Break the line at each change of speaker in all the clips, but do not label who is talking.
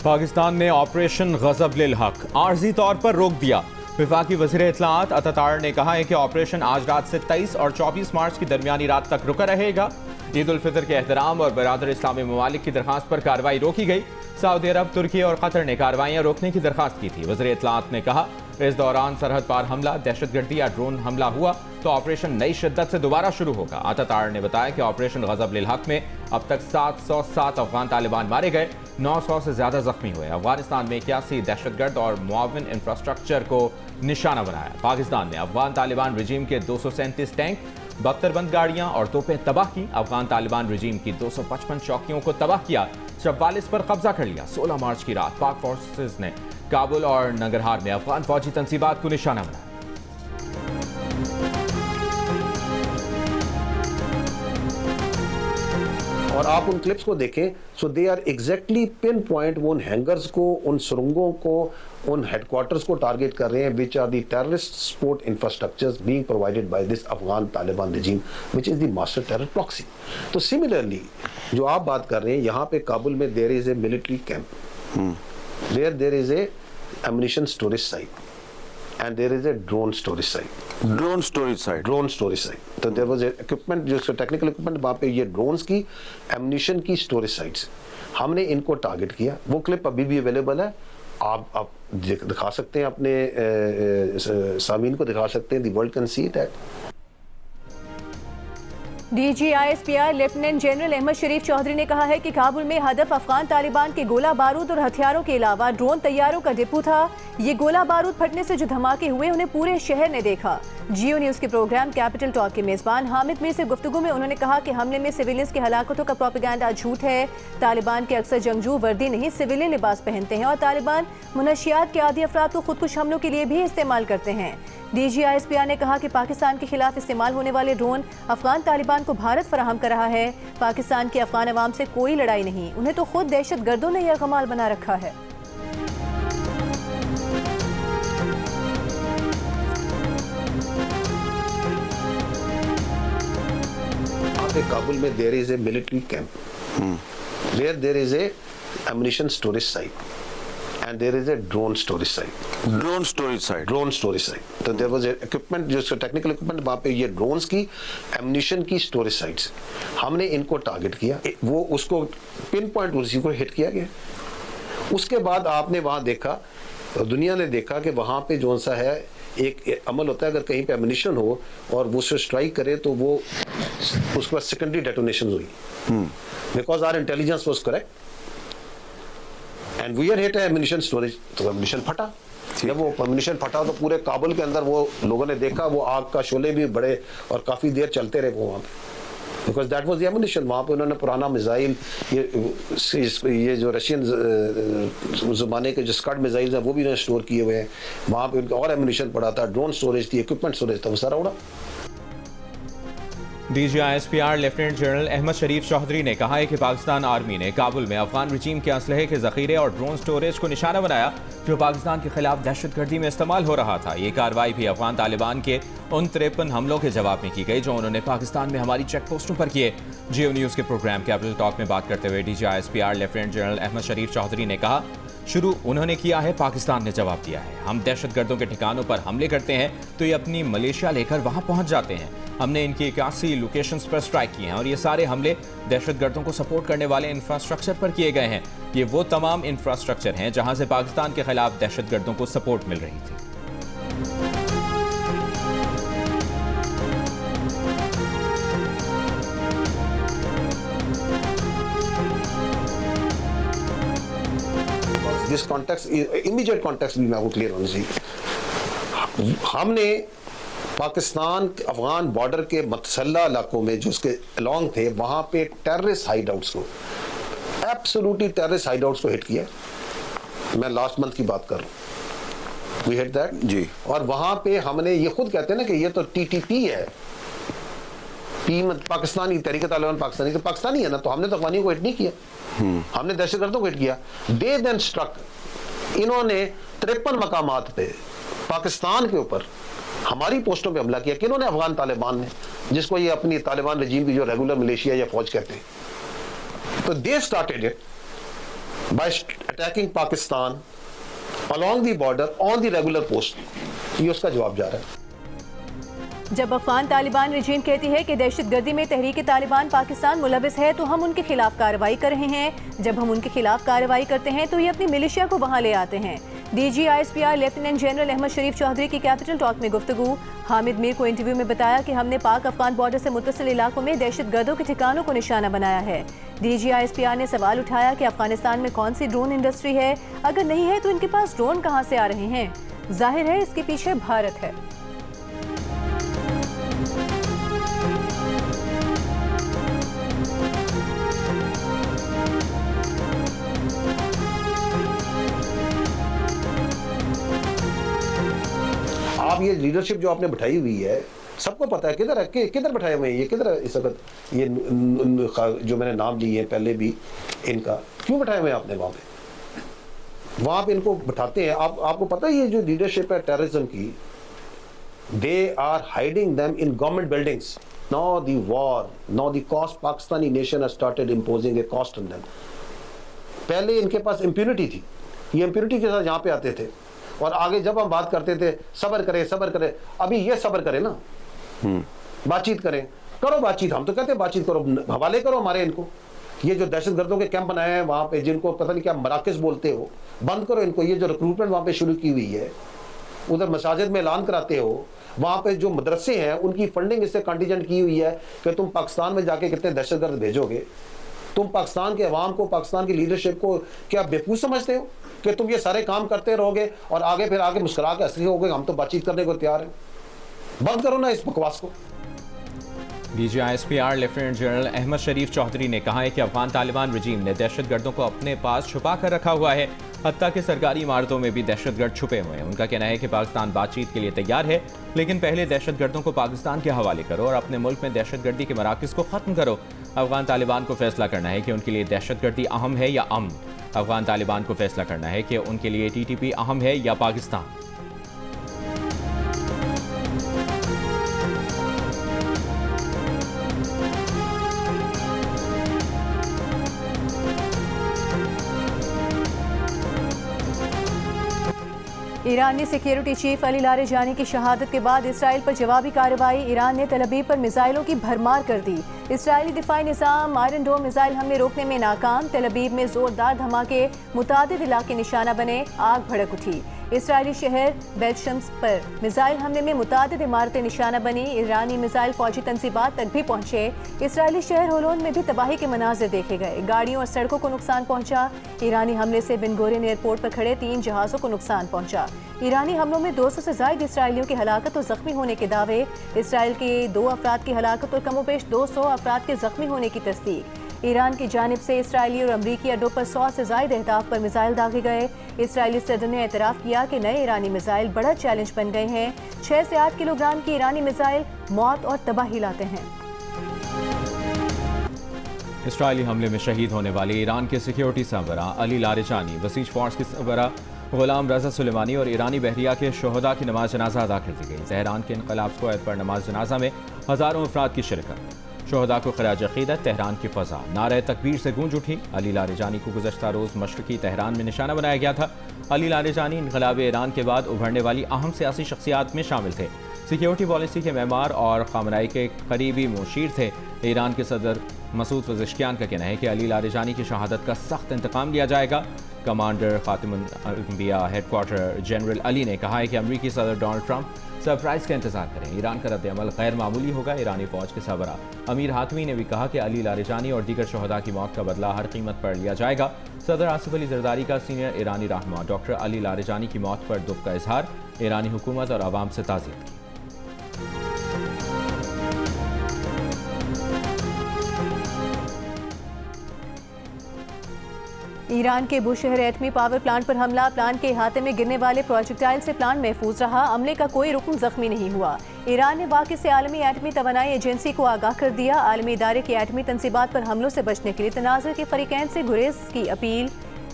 पाकिस्तान ने ऑपरेशन गजब लिल हक आर्जी तौर पर रोक दिया। वफाकी वज़ीर इत्तलाआत अतातार ने कहा है कि ऑपरेशन आज रात से 23 और 24 मार्च की दरमियानी रात तक रुका रहेगा। ईद उल फितर के एहतराम और बरादर इस्लामी ममालिक की दरखास्त पर कार्रवाई रोकी गई। सऊदी अरब, तुर्की और कतर ने कार्रवाइयाँ रोकने की दरखास्त की थी। वज़ीर इत्तलाआत ने कहा, इस दौरान सरहद पार हमला, दहशतगर्दी या ड्रोन हमला हुआ तो ऑपरेशन नई शिद्दत से दोबारा शुरू होगा। अतातार ने बताया कि ऑपरेशन गजब लिल हक में अब तक 707 अफगान तालिबान मारे गए, 900 से ज्यादा जख्मी हुए। अफगानिस्तान में 81 दहशतगर्द और मुआविन इंफ्रास्ट्रक्चर को निशाना बनाया। पाकिस्तान ने अफगान तालिबान रजीम के 237 टैंक, 72 बंद गाड़ियां और तोपें तबाह की। अफगान तालिबान रजीम की 255 चौकियों को तबाह किया, 44 पर कब्जा कर लिया। 16 मार्च की रात पाक फोर्सेज ने काबुल और नंगरहार में अफगान फौजी तंसीबात को निशाना बनाया।
और आप उन क्लिप्स को देखें, so they are exactly pinpoint, वो उन हैंगर्स को, उन सुरंगों को, उन हेडक्वार्टर्स को टारगेट कर रहे हैं, which are the terrorist support infrastructures being provided by this Afghan Taliban regime which is the master terror proxy. तो सिमिलरली जो आप बात कर रहे हैं, यहाँ पे काबुल में there is a military camp, there is a ammunition storage site and there is a drone storage site.
Drone storage site.
तो देयर वाज इक्विपमेंट, जो टेक्निकल इक्विपमेंट, वहाँ पे ये ड्रोन्स की, एमुनिशन की स्टोरेज साइट्स, हमने इनको टारगेट किया। वो क्लिप अभी भी अवेलेबल है, आप दिखा सकते हैं, अपने सामीन को दिखा सकते हैं, the world can see it at.
DGISPR lieutenant general Ahmad Sharif Chaudhry ने कहा है कि काबुल में हदफ अफगान तालिबान के गोला बारूद और हथियारों के अलावा ड्रोन तैयारों का डिपो था। ये गोला बारूद फटने से जो धमाके हुए उन्हें पूरे शहर ने देखा। जियो न्यूज़ के प्रोग्राम कैपिटल टॉक के मेज़बान हामिद मीर से गुफ्तगू में उन्होंने कहा कि हमले में सिविलियंस की हलाकतों का प्रोपेगेंडा झूठ है। तालिबान के अक्सर जंगजू वर्दी नहीं, सिविलियन लिबास पहनते हैं और तालिबान मुनशियात के आदि अफराद को खुदकुश हमलों के लिए भी इस्तेमाल करते हैं। DGISPR ने कहा कि पाकिस्तान के खिलाफ इस्तेमाल होने वाले ड्रोन अफगान तालिबान को भारत फराहम कर रहा है। पाकिस्तान की अफगान अवाम से कोई लड़ाई नहीं, उन्हें तो खुद दहशत गर्दों ने यह कमाल बना रखा है।
काबुल में there is a military camp, there is a ammunition storage site and there is a drone storage site. तो there was a equipment, जो टेक्निकल इक्विपमेंट, वहाँ पे ये ड्रोन्स की, एमुनिशन की स्टोरेज साइट्स, हमने इनको टारगेट किया। वो उसको पिन पॉइंट उसी को हिट किया गया। उसके बाद आपने वहाँ देखा, दुनिया ने देखा कि वहाँ पे जो सा है एक अमल होता है, अगर कहीं पे एमुनिशन हो और वो उससे स्ट्राइक करे तो वो उसके बाद सेकेंडरी डेटोनेशन हुई, because our intelligence was correct and we are hit ammunition storage. तो एमुनिशन फटा। जब वो एमुनिशन फटा तो पूरे काबुल के अंदर वो लोगों ने देखा, वो आग का शोले भी बड़े और काफी देर चलते रहे वो वहाँ पे, because that was the ammunition. वहाँ पे उन्होंने पुराना मिसाइल, ये जो रशियन ज़माने के जो स्कड मिसाइल हैं वो भी उन्होंने स्टोर किए हुए हैं वहाँ पे। उनका और एमुनिशन पड़ा था, ड्रोन स्टोरेज थी, इक्विपमेंट स्टोरेज था, वो सारा उड़ा।
DGISPR lieutenant general Ahmad Sharif Chaudhry ने कहा है कि पाकिस्तान आर्मी ने काबुल में अफगान रजीम के असलहे के जखीरे और ड्रोन स्टोरेज को निशाना बनाया जो पाकिस्तान के खिलाफ दहशतगर्दी में इस्तेमाल हो रहा था। ये कार्रवाई भी अफगान तालिबान के उन 53 हमलों के जवाब में की गई जो उन्होंने पाकिस्तान में हमारी चेक पोस्टों पर किए। जियो न्यूज़ के प्रोग्राम कैपिटल टॉक में बात करते हुए DGISPR lieutenant general Ahmad Sharif Chaudhry ने कहा, शुरू उन्होंने किया है, पाकिस्तान ने जवाब दिया है। हम दहशतगर्दों के ठिकानों पर हमले करते हैं तो ये अपनी मलेशिया लेकर वहां पहुंच जाते हैं। हमने इनकी 81 लोकेशंस पर स्ट्राइक किए हैं और ये सारे हमले दहशतगर्दों को सपोर्ट करने वाले इंफ्रास्ट्रक्चर पर किए गए हैं। ये वो तमाम इंफ्रास्ट्रक्चर हैं जहां से पाकिस्तान के खिलाफ दहशतगर्दों को सपोर्ट मिल रही थी।
दिस कॉन्टेक्स्ट, इमीडिएट कॉन्टेक्स्ट भी मैं आपको क्लियर होना चाहिए। हमने पाकिस्तान अफगान बॉर्डर के मतसल्ला इलाकों में जो उसके अलॉन्ग थे, वहां पे टेररिस्ट हाइडआउट्स को, एब्सोल्युटली टेररिस्ट हाइडआउट्स को हिट किया। मैं लास्ट मंथ की बात कर रहा हूँ, वी हिट दैट
जी।
और वहां पे हमने, ये खुद कहते हैं ना कि ये तो TTP है, पाकिस्तानी तहरीक तालिबान पाकिस्तानी, तो पाकिस्तानी है ना, तो हमने तो अफगानियों को हिट नहीं किया, हमने दहशतगर्दों को हिट किया। दे देन स्ट्रक, इन्होंने 53 मकामात पे पाकिस्तान के ऊपर हमारी पोस्टों पे हमला किया। किन्होंने? अफगान तालिबान ने, जिसको ये अपनी तालिबान रजीम की जो रेगुलर मलेशिया या फौज कहते हैं। तो they started it by attacking Pakistan along the border on the regular post, ये उसका जवाब जा रहा है।
जब अफगान तालिबान रजीम कहती है कि दहशतगर्दी में तहरीक तालिबान पाकिस्तान मुलविस है तो हम उनके खिलाफ कार्रवाई कर रहे हैं। जब हम उनके खिलाफ कार्रवाई करते हैं तो ये अपनी मिलिशिया को वहां ले आते हैं। DGISPR lieutenant general Ahmad Sharif Chaudhary की कैपिटल टॉक में गुफ्तगू। हामिद मीर को इंटरव्यू में बताया कि हमने पाक अफगान बॉर्डर से मुत्तसिल इलाकों में दहशतगर्दों के ठिकानों को निशाना बनाया है। DGISPR ने सवाल उठाया कि अफगानिस्तान में कौन सी ड्रोन इंडस्ट्री है, अगर नहीं है तो इनके पास ड्रोन कहाँ से आ रहे हैं। जाहिर है इसके पीछे भारत है।
आप ये लीडरशिप जो आपने बैठाई हुई है, सबको पता है किधर है, किधर बैठाए हुए हैं ये, किधर है इस वक्त ये जो मैंने नाम लिए हैं पहले भी, इनका क्यों बैठाए हुए हैं आपने वहाँ पे इनको बैठाते हैं। आपको पता है ये जो लीडरशिप है टेररिज्म की, they are hiding them in government buildings. Now the war, now the cost, Pakistani nation has started imposing a cost on them. पहले इनके पास इम्प्यूनिटी थी, ये इम्प्यूनिटी के साथ यहाँ पे आते थे और आगे जब हम बात करते थे सब्र करें, अभी ये सब्र करें ना, बातचीत करें, करो बातचीत। हम तो कहते हैं बातचीत करो, हवाले करो हमारे इनको। ये जो दहशतगर्दों के कैंप बनाए हैं वहां पे, जिनको पता नहीं क्या मराकज बोलते हो, बंद करो इनको। ये जो रिक्रूटमेंट वहां पे शुरू की हुई है, उधर मसाजिद में ऐलान कराते हो, वहां पे जो मदरसे हैं उनकी फंडिंग इससे कंटीजेंट की हुई है कि तुम पाकिस्तान में जाके कितने दहशतगर्द भेजोगे। तुम पाकिस्तान के अवाम को, पाकिस्तान की लीडरशिप को क्या बेवकूफ़ समझते हो कि तुम ये सारे काम करते रहोगे और आगे मुस्कुरा के हंसते होगे, हम तो बातचीत करने को तैयार हैं। बंद करो ना इस बकवास को।
DGISPR lieutenant general Ahmad Sharif Chaudhry ने कहा है कि अफगान तालिबान रजीम ने दहशतगर्दों को अपने पास छुपा कर रखा हुआ है, हत्ता कि सरकारी इमारतों में भी दहशतगर्द छुपे हुए हैं। उनका कहना है कि पाकिस्तान बातचीत के लिए तैयार है, लेकिन पहले दहशतगर्दों को पाकिस्तान के हवाले करो और अपने मुल्क में दहशतगर्दी के मराकज़ को ख़त्म करो। अफगान तालिबान को फैसला करना है कि उनके लिए दहशतगर्दी अहम है या अमन। अफगान तालिबान को फैसला करना है कि उनके लिए TTP अहम है या पाकिस्तान।
ईरानी सिक्योरिटी चीफ अली लारिजानी की शहादत के बाद इसराइल पर जवाबी कार्रवाई। ईरान ने तल अवीव पर मिसाइलों की भरमार कर दी। इसराइली दिफाई निज़ाम आयरन डोम मिसाइल हमले रोकने में नाकाम। तल अवीव में जोरदार धमाके, मुतादिद इलाके निशाना बने, आग भड़क उठी। इसराइली शहर बेलशम्स पर मिसाइल हमले में मुतादिद इमारतें निशाना बनी। ईरानी मिसाइल फौजी तंसीबात तक भी पहुंचे। इसराइली शहर होलोन में भी तबाही के मनाजिर देखे गए। गाड़ियों और सड़कों को नुकसान पहुंचा। ईरानी हमले से बिन गोरियन एयरपोर्ट पर खड़े 3 जहाज़ों को नुकसान पहुंचा। ईरानी हमलों में 200 से ज़ायद इसराइलियों की हलाकत और जख्मी होने के दावे। इसराइल के 2 अफराद की हलाकत और कमोबेश 200 अफराद के जख्मी होने की तस्दीक। ईरान की जानिब से इसराइली और अमरीकी अड्डों पर 100 से ज़ायद अहदाफ पर मिसाइल दागे गए। इसराइली सदर ने एतराफ़ किया कि नए ईरानी मिसाइल बड़ा चैलेंज बन गए हैं। 6 से 8 किलोग्राम की ईरानी मिसाइल मौत और तबाही लाते हैं।
इसराइली हमले में शहीद होने वाले ईरान के सिक्योरिटी सरबरा अली लारिजानी, बसीज फोर्स के सरबरा गुलाम रज़ा सुलेमानी और ईरानी बहरिया के शोहदा की नमाज जनाजा अदा कर दी गई। तेहरान के इनकलाब स्क्वायर पर नमाज जनाजा में हज़ारों अफराद की शिरकत। शोहदा को खराज अक़ीदत तेहरान की फ़ज़ा नारे तकबीर से गूंज उठी। अली लारिजानी को गुज़श्ता रोज़ मशरक़ी तेहरान में निशाना बनाया गया था। अली लारिजानी इनकलाब ईरान के बाद उभरने वाली अहम सियासी शख्सियात में शामिल थे। सिक्योरिटी पॉलिसी के मेमार और ख़ामनाई के करीबी मुशीर थे। ईरान के सदर मसूद पज़ेश्कियान का कहना है कि अली लारिजानी की शहादत का सख्त इंतकाम लिया जाएगा। कमांडर ख़ातिमुल अंबिया हेडक्वार्टर जनरल अली ने कहा है कि अमरीकी सदर डोनाल्ड ट्रंप सरप्राइज़ का इंतजार करें। ईरान का रद्द-ए-अमल गैर मामूली होगा। ईरानी फ़ौज के सरबरा अमीर हातमी ने भी कहा कि अली लारिजानी और दीगर शहदा की मौत का बदला हर कीमत पर लिया जाएगा। सदर आसिफ अली जरदारी का सीनियर ईरानी रहनुमा डॉक्टर अली लारिजानी की मौत पर दुख का इजहार। ईरानी हुकूमत और आवाम से ताज़ियत की।
ईरान के बुशहर एटमी पावर प्लांट पर हमला। प्लांट के अहाते में गिरने वाले प्रोजेक्टाइल से प्लांट महफूज रहा। अमले का कोई रुकन जख्मी नहीं हुआ। ईरान ने वाक़े से आलमी एटमी तवानाई एजेंसी को आगाह कर दिया। आलमी इदारे की एटमी तंसीबात पर हमलों से बचने के लिए तनाज़ुर के फरीकैन से गुरेज की अपील।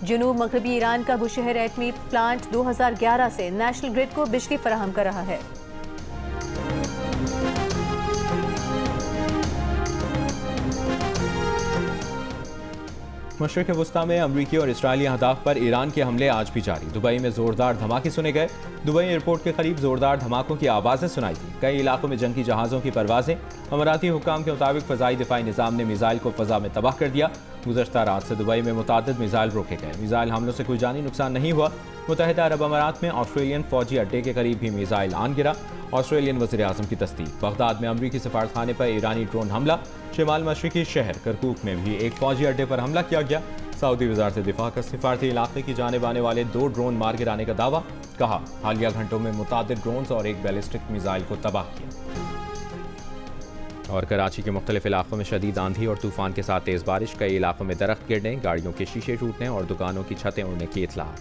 जनूब मगरबी ईरान का बुशहर एटमी प्लांट 2011 से नेशनल ग्रिड को बिजली फराहम कर रहा है।
मशरिक़ वस्ता में अमरीकी और इसराइली अहदाफ पर ईरान के हमले आज भी जारी। दुबई में जोरदार धमाके सुने गए। दुबई एयरपोर्ट के करीब जोरदार धमाकों की आवाज़ें सुनाई दी। कई इलाकों में जंगी जहाज़ों की परवाजें। अमराती हुक्काम के मुताबिक फ़ज़ाई दिफाई निज़ाम ने मिसाइल को फ़ज़ा में तबाह कर दिया। गुज़श्ता रात से दुबई में मुतादिद मिसाइल रोके गए। मिसाइल हमलों से कोई जानी नुकसान नहीं हुआ। मुत्तहिदा अरब अमारात में ऑस्ट्रेलियन फौजी अड्डे के करीब भी मिसाइल आन गिरा। ऑस्ट्रेलियन वज़ीर आज़म की तस्दीक। बगदाद में अमरीकी सफारतखाने पर ईरानी ड्रोन हमला। शिमाल मशरिकी शहर करकूक में भी एक फौजी अड्डे पर हमला किया गया। सऊदी वज़ारत दिफा का सिफारती इलाके की जानिब आने वाले 2 ड्रोन मार गिराने का दावा। कहा, हालिया घंटों में मुतादिद ड्रोन्स और एक बैलिस्टिक मिसाइल को तबाह किया। और कराची के मुख्तलिफ इलाकों में शदीद आंधी और तूफान के साथ तेज़ बारिश। कई इलाकों में दरख्त गिरने, गाड़ियों के शीशे टूटने और दुकानों की छतें उड़ने की इत्तलात।